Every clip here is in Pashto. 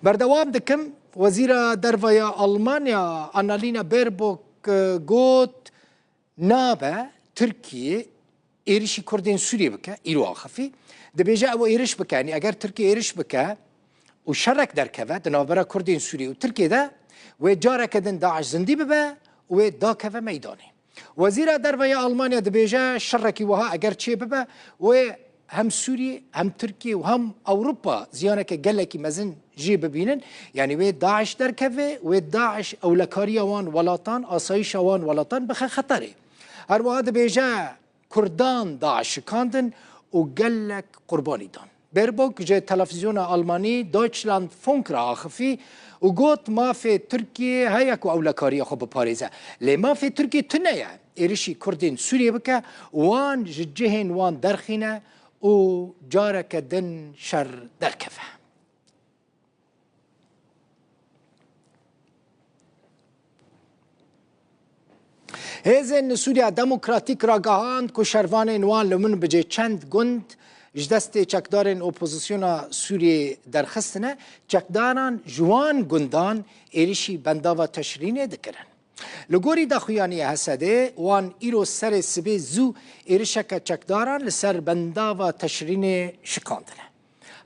بردوام دکم وزیر درویا آلمانیا آنالینا بيربوك گوت نابه ترکیه ایرشی کردین سوریه بکه ایرو آخفی دبیجه او ایرش بکه یعنی اگر ترکیه ایرش بکه و شرک درکوه دنابرا کردین سوریه و ترکیه ده و جاره کدن داعش زندی ببه و دا کوه میدانی وزیر درویا آلمانیا دبیجه شرکی وها اگر چه ببه و هم سوریه هم ترکیه و هم اوروبا زیانه که گلکی مزن جی ببینن یعنی و داعش درکوه و داعش اولکاری وان ولاتان آسایش وان ولاتان بخ خطره هر وها دبیجه کردان داعش کاندن و گلک قربانی دان بيربوك جه تلفزيون ألماني دويتشلاند فونك را آخفي وقوت ما في تركيا هيك وأولكارية خو بباريزة لي ما في تركيا تنيا إيرشي كردين سوريا بكا وان جهن وان درخينة و جارك دن شر دركفة هزن سوريا ديمقراطيك راقهاند كو شروان وان لمن بجي چند گند جدست چکدارن اپوزیسیون سوریه درخستنه چکداران جوان گندان ایریشی بنداوا تشرینه دکرن لگوری دخویانی حسده وان ایرو سر سبه زو ایریشک چکداران لسر بنداوا تشرینه شکاندنه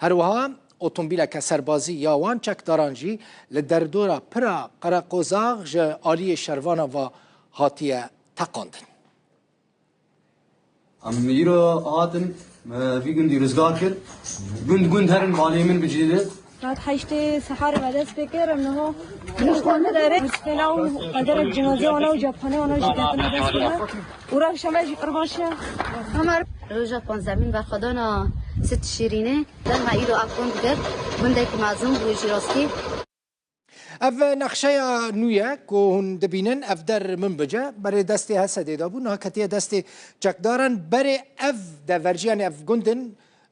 هر وها اتومبیل که سربازی یا وان چکداران جی لدردورا پرا قرقوزاغ جه آلی شروانا و هاتیه تقاندن ام ایرو آدن في جندي رزقار كر جند هرن مالي من بجديد بعد حيشتي سحاري بعد سبيكر انه مشكلة مداري مسكينة وقدر الجنازة وانا وجاباني وانا وجدتنا بس كده وراك شماجي قرباشة همار روجا پانزمین بر خدانا ست شیرینه در ما ایرو اکون بگر بنده که معظم بویجی راستی اف نقشه نویا که هن دبینن اف در من بجا برای دستی حسده دابو نه کتی دستی چکدارن برای اف در ورجیان اف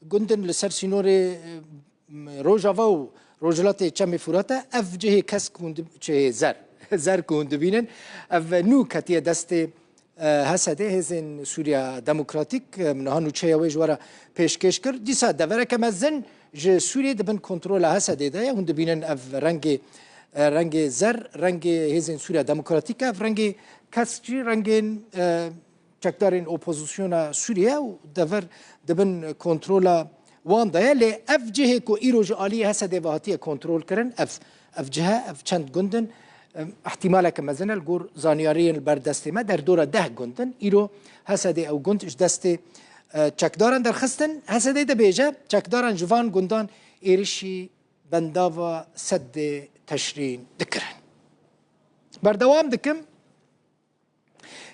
گندن لسر سینور روجاوا و روجلات چمی فوراتا اف جه کس کند چه زر کند دبینن اف نو کتی دستی حسده هزین سوریا دموکراتیک منها نوچه ویج ورا پیشکش کرد دیسا دوره که مزن ج سوریه دبن کنترل حسده ده هن دبینن اف رنگ زر رنگ هزین سوریا دموکراتیک اف رنگ کسچی رنگ چکدارین اپوزیسیون سوریه و دبن کنترل وان ده لی اف جه کو ایروج آلی حسده و هاتیه کنترل کرن اف جه اف چند گندن احتمالا که مزن الگور زانیارین البردسته ما در دور 10 گندن ایرو حسده او گند اش دسته چکدارن در خستن حسده ده بیجه چکدارن جوان گندان ایرشی بنداوا سد تشرین دکرن بردوام دکم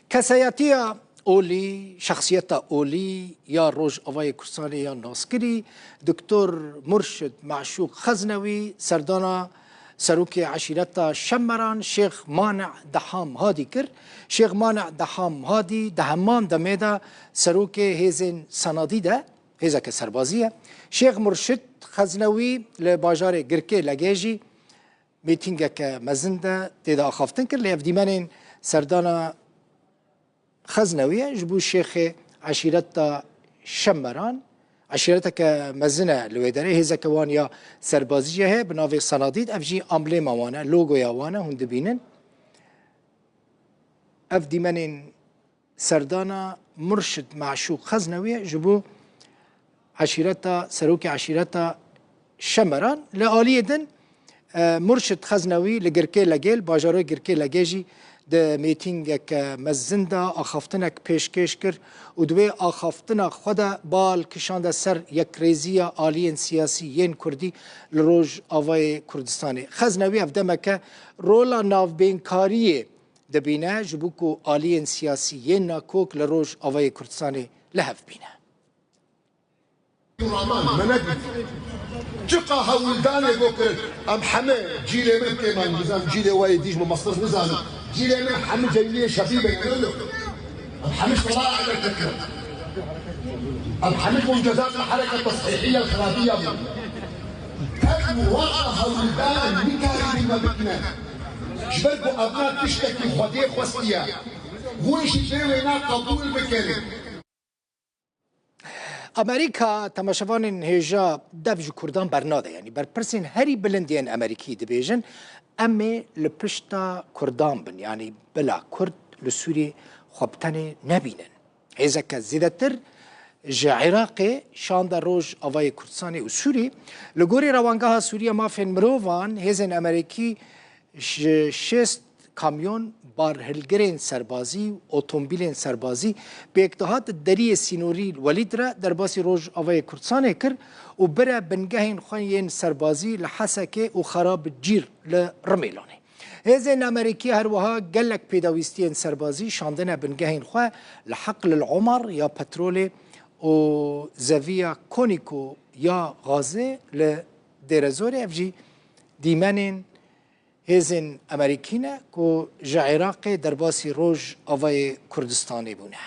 کسایتیا اولی شخصیتا اولی یا روج آوای کردستان یا ناسکری دکتر مرشد معشوق خزنوی سردانا سروک عشیرتا شمران شیخ مانع دحام هادی کرد شیخ مانع دحام هادی دهمان دمیدا سروک هیزن سنادی ده هیزا که سربازیه شیخ مرشد خزنوی لباجار گرکه لگیجی میتینگه که مزنده تیدا آخافتن کرد لی افدیمانین سردانا خزنویه جبو شیخ عشیرتا شمران عشیرتا که مزنه لویدره هیزا که وان یا سربازیه هی بناوی صنادید اف جی امبلیم وانه لوگو یا وانه هنده بینن اف دیمنین سردانا مرشد معشوق خزنویه جبو عشیرتا سروک عشیرتا شمران لآلیه دن مرشد خزنوی لگرکه لگیل باجاره گرکه لگیجی ده میتینگ که مزنده آخافتنک پیشکش کرد و دوی آخافتنک خود بال کشانده سر یک ریزی آلین سیاسی ین کردی لروج آوای کردستانی خزنوی افدمه که رولا ناوبینکاری دبینه جبوکو آلین سیاسی ین ناکوک لروج آوای کردستانی لحف بینه چقا هولدانه بکرد ام همه جیل من که من بزن جیل وای دیش مصر نزن جيل من حمد جيلية شبيبة يقولوا محمد طلع على الفكرة محمد منجزات الحركة التصحيحية الخرابية تكمل وقعها ولدان المكاري بما بكنا جبلكوا أبناء تشتكي خديخ وسطيا هو شيء وينا قبول بكري امریکا تماشاوان هجا دفج کردان برناده یعنی بر پرسین هری بلندین امریکی دبیجن امی لپشتا کردان بن یعنی بلا کرد لسوری خوابتن نبینن هزا که زیدتر جا عراق شاند روج آوای کردستان و سوری لگوری روانگاه سوریه مافین مروان هزن امریکی 6 کامیون بار هلگرین سربازی و اتومبیلین سربازی به اکتهات دری سینوری ولید را در باسی روج آوای کردستان کر و برا بنگهین خوانین سربازی لحسکه و خراب جیر لرمیلانه هزین امریکی هر وها گلک پیداویستین سربازی شاندن بنگهین خواه لحقل العمر یا پترول و زویا کونیکو یا غازه لدرزور افجی دیمنین هزین امریکینه که جا عراق در باسی روج آوای کردستانی بونه